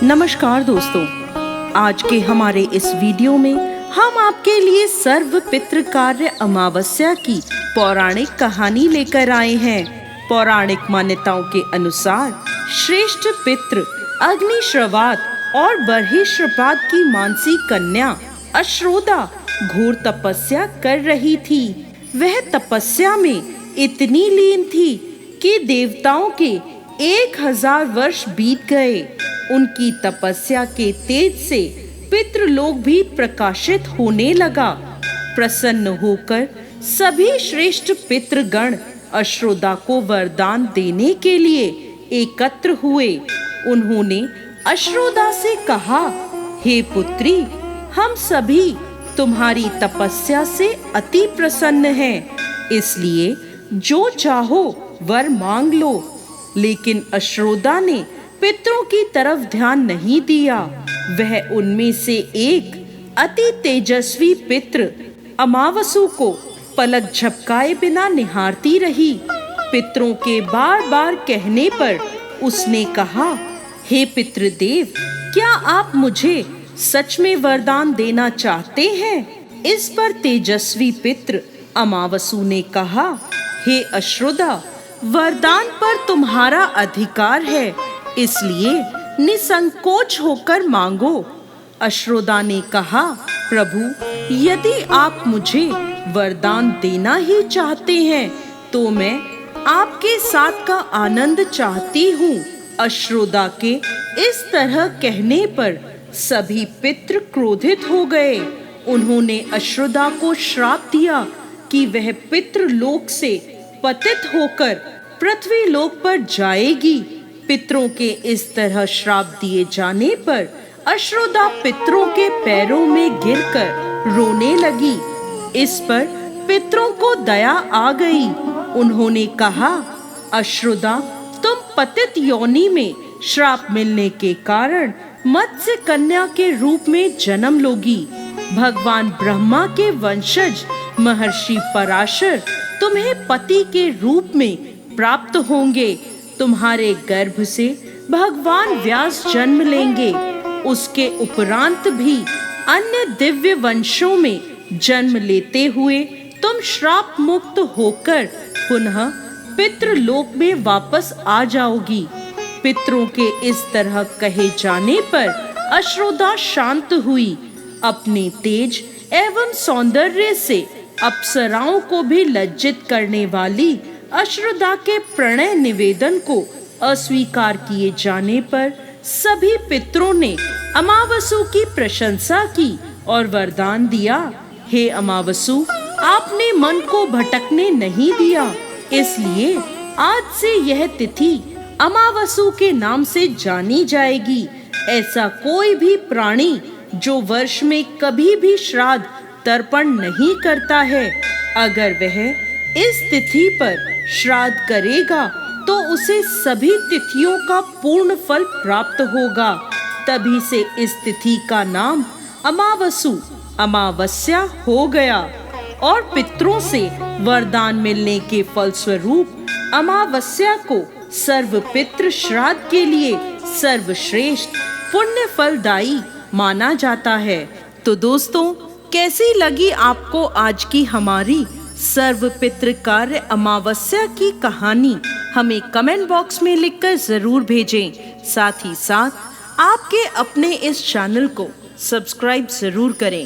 नमस्कार दोस्तों, आज के हमारे इस वीडियो में हम आपके लिए सर्व पितृ कार्य अमावस्या की पौराणिक कहानी लेकर आए हैं। पौराणिक मान्यताओं के अनुसार श्रेष्ठ पितृ अग्निश्रवात और बर्हिश्रपात की मानसी कन्या अश्रोदा घोर तपस्या कर रही थी। वह तपस्या में इतनी लीन थी कि देवताओं के 1000 वर्ष बीत गए। उनकी तपस्या के तेज से पितृलोक भी प्रकाशित होने लगा। प्रसन्न होकर सभी श्रेष्ठ पितृगण अश्रोदा को वरदान देने के लिए एकत्र हुए। उन्होंने अश्रोदा से कहा, हे पुत्री, हम सभी तुम्हारी तपस्या से अति प्रसन्न हैं, इसलिए जो चाहो वर मांग लो। लेकिन अश्रोदा ने पितरों की तरफ ध्यान नहीं दिया। वह उनमें से एक अति तेजस्वी पितृ अमावसु को पलक झपकाए बिना निहारती रही। पितरों के बार बार कहने पर उसने कहा, हे पितृदेव, क्या आप मुझे सच में वरदान देना चाहते हैं? इस पर तेजस्वी पितृ अमावसु ने कहा, हे अश्रोदा, वरदान पर तुम्हारा अधिकार है, इसलिए निसंकोच होकर मांगो। अश्रोदा ने कहा, प्रभु, यदि आप मुझे वरदान देना ही चाहते हैं तो मैं आपके साथ का आनंद चाहती हूँ। अश्रोदा के इस तरह कहने पर सभी पितृ क्रोधित हो गए। उन्होंने अश्रोदा को श्राप दिया कि वह पितृलोक से पतित होकर पृथ्वी लोक पर जाएगी। पितरों के इस तरह श्राप दिए जाने पर अश्रोदा पितरों के पैरों में गिरकर रोने लगी। इस पर पितरों को दया आ गई। उन्होंने कहा, अश्रोदा, तुम पतित योनि में श्राप मिलने के कारण मत्स्य कन्या के रूप में जन्म लोगी। भगवान ब्रह्मा के वंशज महर्षि पराशर तुम्हें पति के रूप में प्राप्त होंगे। तुम्हारे गर्भ से भगवान व्यास जन्म लेंगे। उसके उपरांत भी अन्य दिव्य वंशों में जन्म लेते हुए तुम श्राप मुक्त होकर पुनः पितृलोक में वापस आ जाओगी। पितरों के इस तरह कहे जाने पर अश्रोदा शांत हुई। अपने तेज एवं सौंदर्य से अप्सराओं को भी लज्जित करने वाली अश्रोदा के प्रणय निवेदन को अस्वीकार किए जाने पर सभी पितरों ने अमावसु की प्रशंसा की और वरदान दिया, हे अमावसु, आपने मन को भटकने नहीं दिया, इसलिए आज से यह तिथि अमावसु के नाम से जानी जाएगी। ऐसा कोई भी प्राणी जो वर्ष में कभी भी श्राद्ध तर्पण नहीं करता है, अगर वह इस तिथि पर श्राद्ध करेगा तो उसे सभी तिथियों का पूर्ण फल प्राप्त होगा। तभी से इस तिथि का नाम अमावसु अमावस्या हो गया और पितरों से वरदान मिलने के फलस्वरूप अमावस्या को सर्व पितृ श्राद्ध के लिए सर्वश्रेष्ठ पुण्य फलदायी माना जाता है। तो दोस्तों, कैसी लगी आपको आज की हमारी सर्व पितृ कार्य अमावस्या की कहानी? हमें कमेंट बॉक्स में लिखकर जरूर भेजें। साथ ही साथ आपके अपने इस चैनल को सब्सक्राइब जरूर करें।